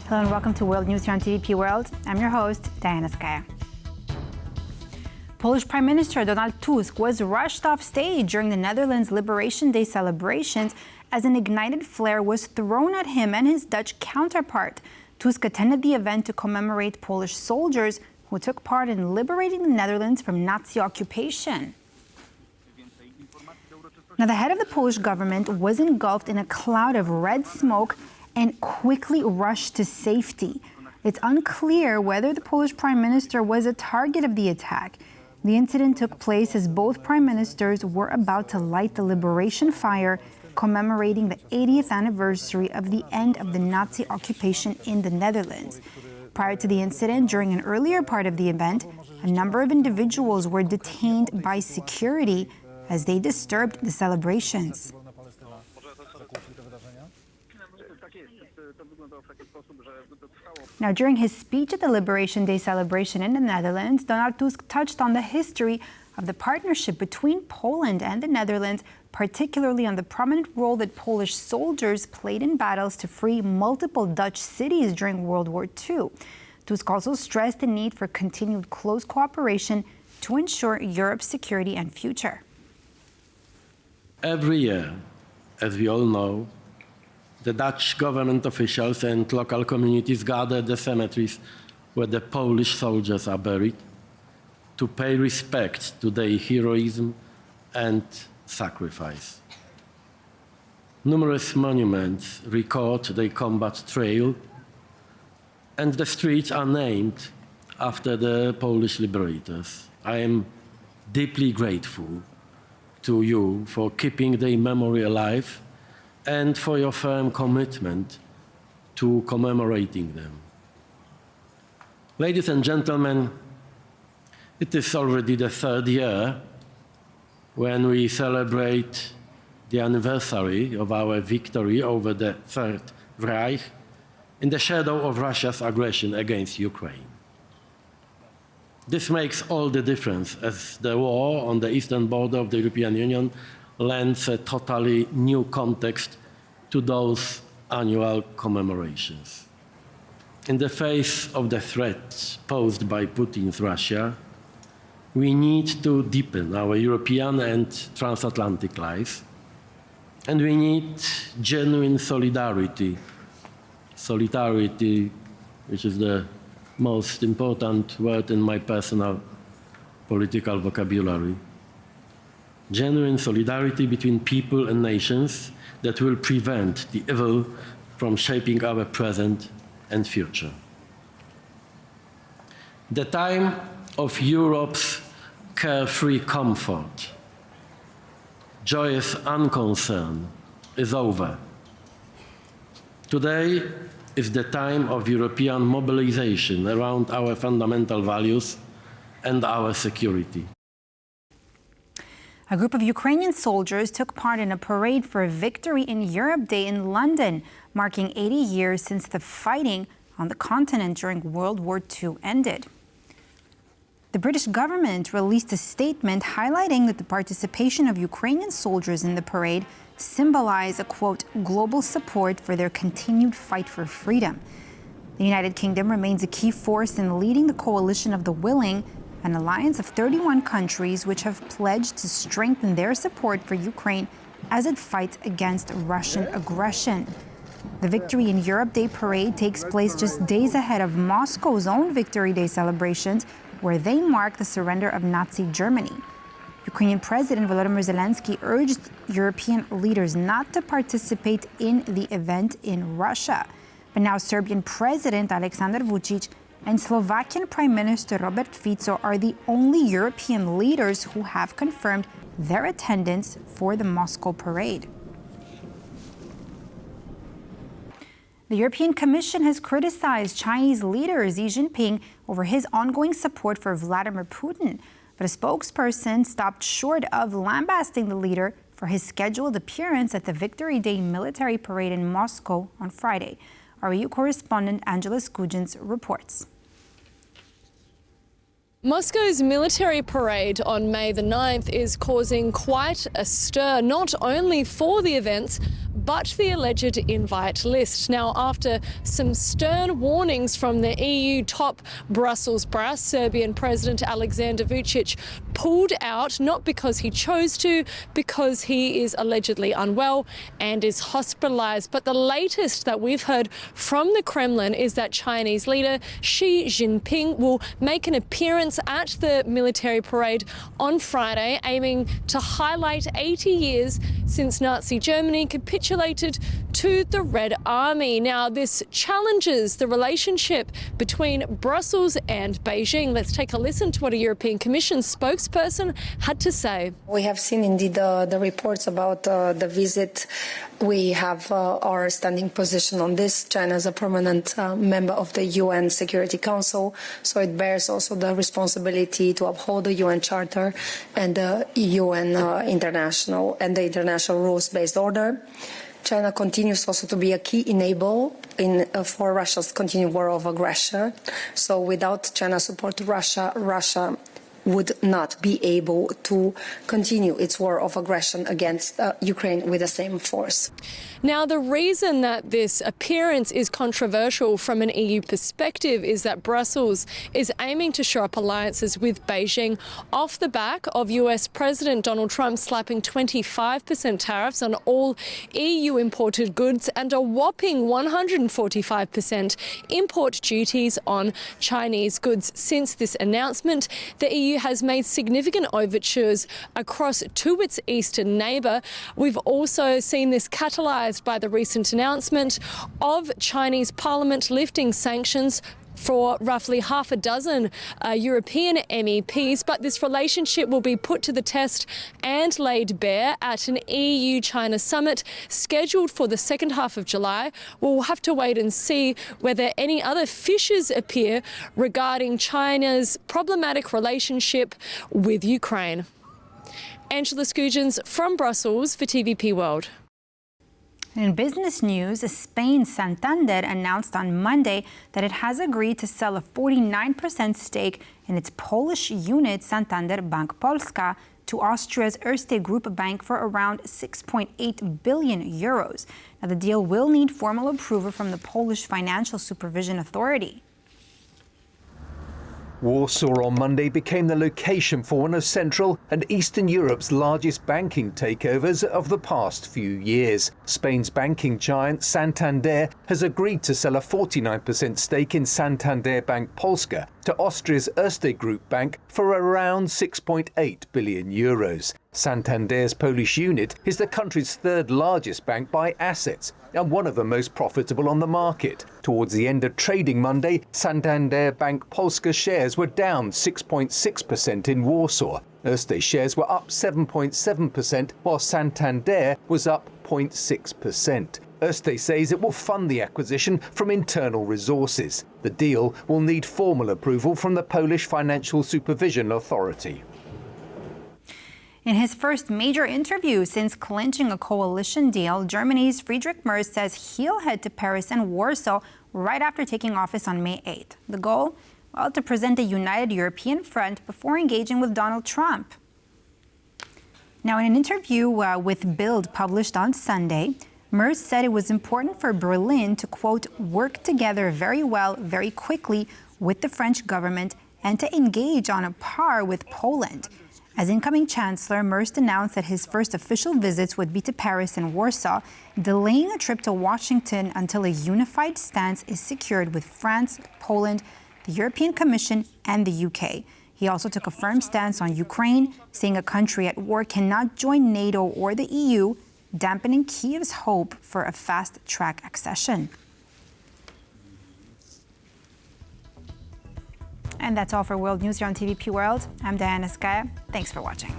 Hello and welcome to World News here on TVP World. I'm your host, Diana Skaya. Polish Prime Minister Donald Tusk was rushed off stage during the Netherlands Liberation Day celebrations as an ignited flare was thrown at him and his Dutch counterpart. Tusk attended the event to commemorate Polish soldiers who took part in liberating the Netherlands from Nazi occupation. Now, the head of the Polish government was engulfed in a cloud of red smoke and quickly rushed to safety. It's unclear whether the Polish Prime Minister was a target of the attack. The incident took place as both prime ministers were about to light the liberation fire, commemorating the 80th anniversary of the end of the Nazi occupation in the Netherlands. Prior to the incident, during an earlier part of the event, a number of individuals were detained by security as they disturbed the celebrations. Now, during his speech at the Liberation Day celebration in the Netherlands, Donald Tusk touched on the history of the partnership between Poland and the Netherlands, particularly on the prominent role that Polish soldiers played in battles to free multiple Dutch cities during World War II. Tusk also stressed the need for continued close cooperation to ensure Europe's security and future. Every year, as we all know, the Dutch government officials and local communities gather at the cemeteries where the Polish soldiers are buried to pay respect to their heroism and sacrifice. Numerous monuments record their combat trail, and the streets are named after the Polish liberators. I am deeply grateful to you for keeping their memory alive and for your firm commitment to commemorating them. Ladies and gentlemen, it is already the third year when we celebrate the anniversary of our victory over the Third Reich in the shadow of Russia's aggression against Ukraine. This makes all the difference as the war on the eastern border of the European Union lends a totally new context to those annual commemorations. In the face of the threats posed by Putin's Russia, we need to deepen our European and transatlantic lives, and we need genuine solidarity. Solidarity, which is the most important word in my personal political vocabulary. Genuine solidarity between people and nations that will prevent the evil from shaping our present and future. The time of Europe's carefree comfort, joyous unconcern is over. Today is the time of European mobilization around our fundamental values and our security. A group of Ukrainian soldiers took part in a parade for Victory in Europe Day in London, marking 80 years since the fighting on the continent during World War II ended. The British government released a statement highlighting that the participation of Ukrainian soldiers in the parade symbolized a, quote, global support for their continued fight for freedom. The United Kingdom remains a key force in leading the coalition of the willing, an alliance of 31 countries which have pledged to strengthen their support for Ukraine as it fights against Russian aggression. The Victory in Europe Day parade takes place just days ahead of Moscow's own Victory Day celebrations, where they mark the surrender of Nazi Germany. Ukrainian President Volodymyr Zelensky urged European leaders not to participate in the event in Russia. But now Serbian President Alexander Vučić and Slovakian Prime Minister Robert Fico are the only European leaders who have confirmed their attendance for the Moscow parade. The European Commission has criticized Chinese leader Xi Jinping over his ongoing support for Vladimir Putin, but a spokesperson stopped short of lambasting the leader for his scheduled appearance at the Victory Day military parade in Moscow on Friday. Our EU correspondent Angela Skujins reports. Moscow's military parade on May the 9th is causing quite a stir, not only for the events, but the alleged invite list. Now, after some stern warnings from the EU top Brussels brass, Serbian President Alexander Vučić pulled out, not because he chose to, because he is allegedly unwell and is hospitalized. But the latest that we've heard from the Kremlin is that Chinese leader Xi Jinping will make an appearance at the military parade on Friday, aiming to highlight 80 years since Nazi Germany capitulated to the Red Army. Now, this challenges the relationship between Brussels and Beijing. Let's take a listen to what a European Commission spokesperson had to say. We have seen indeed the reports about the visit. We have our standing position on this. China is a permanent member of the UN Security Council, so it bears also the responsibility to uphold the UN Charter and the UN international and the international rules-based order. China continues also to be a key enabler for Russia's continued war of aggression. So without China's support to Russia, Russia would not be able to continue its war of aggression against Ukraine with the same force. Now, the reason that this appearance is controversial from an EU perspective is that Brussels is aiming to shore up alliances with Beijing off the back of US President Donald Trump slapping 25% tariffs on all EU imported goods and a whopping 145% import duties on Chinese goods. Since this announcement, the EU has made significant overtures across to its eastern neighbour. We've also seen this catalysed by the recent announcement of Chinese Parliament lifting sanctions for roughly half a dozen European MEPs, but this relationship will be put to the test and laid bare at an EU-China summit scheduled for the second half of July. We'll have to wait and see whether any other fissures appear regarding China's problematic relationship with Ukraine. Angela Scugins from Brussels for TVP World. In business news, Spain's Santander announced on Monday that it has agreed to sell a 49% stake in its Polish unit, Santander Bank Polska, to Austria's Erste Group bank for around 6.8 billion euros. Now, the deal will need formal approval from the Polish Financial Supervision Authority. Warsaw on Monday became the location for one of Central and Eastern Europe's largest banking takeovers of the past few years. Spain's banking giant Santander has agreed to sell a 49% stake in Santander Bank Polska to Austria's Erste Group bank for around 6.8 billion euros. Santander's Polish unit is the country's third largest bank by assets and one of the most profitable on the market. Towards the end of trading Monday, Santander Bank Polska shares were down 6.6% in Warsaw. Erste shares were up 7.7%, while Santander was up 0.6%. Erste says it will fund the acquisition from internal resources. The deal will need formal approval from the Polish Financial Supervision Authority. In his first major interview since clinching a coalition deal, Germany's Friedrich Merz says he'll head to Paris and Warsaw right after taking office on May 8th. The goal? Well, to present a united European front before engaging with Donald Trump. Now, in an interview with Bild published on Sunday, Merz said it was important for Berlin to, quote, work together very well, very quickly with the French government and to engage on a par with Poland. As incoming chancellor, Merz announced that his first official visits would be to Paris and Warsaw, delaying a trip to Washington until a unified stance is secured with France, Poland, the European Commission, and the UK. He also took a firm stance on Ukraine, saying a country at war cannot join NATO or the EU, dampening Kyiv's hope for a fast-track accession. And that's all for World News here on TVP World. I'm Diana Skaya. Thanks for watching.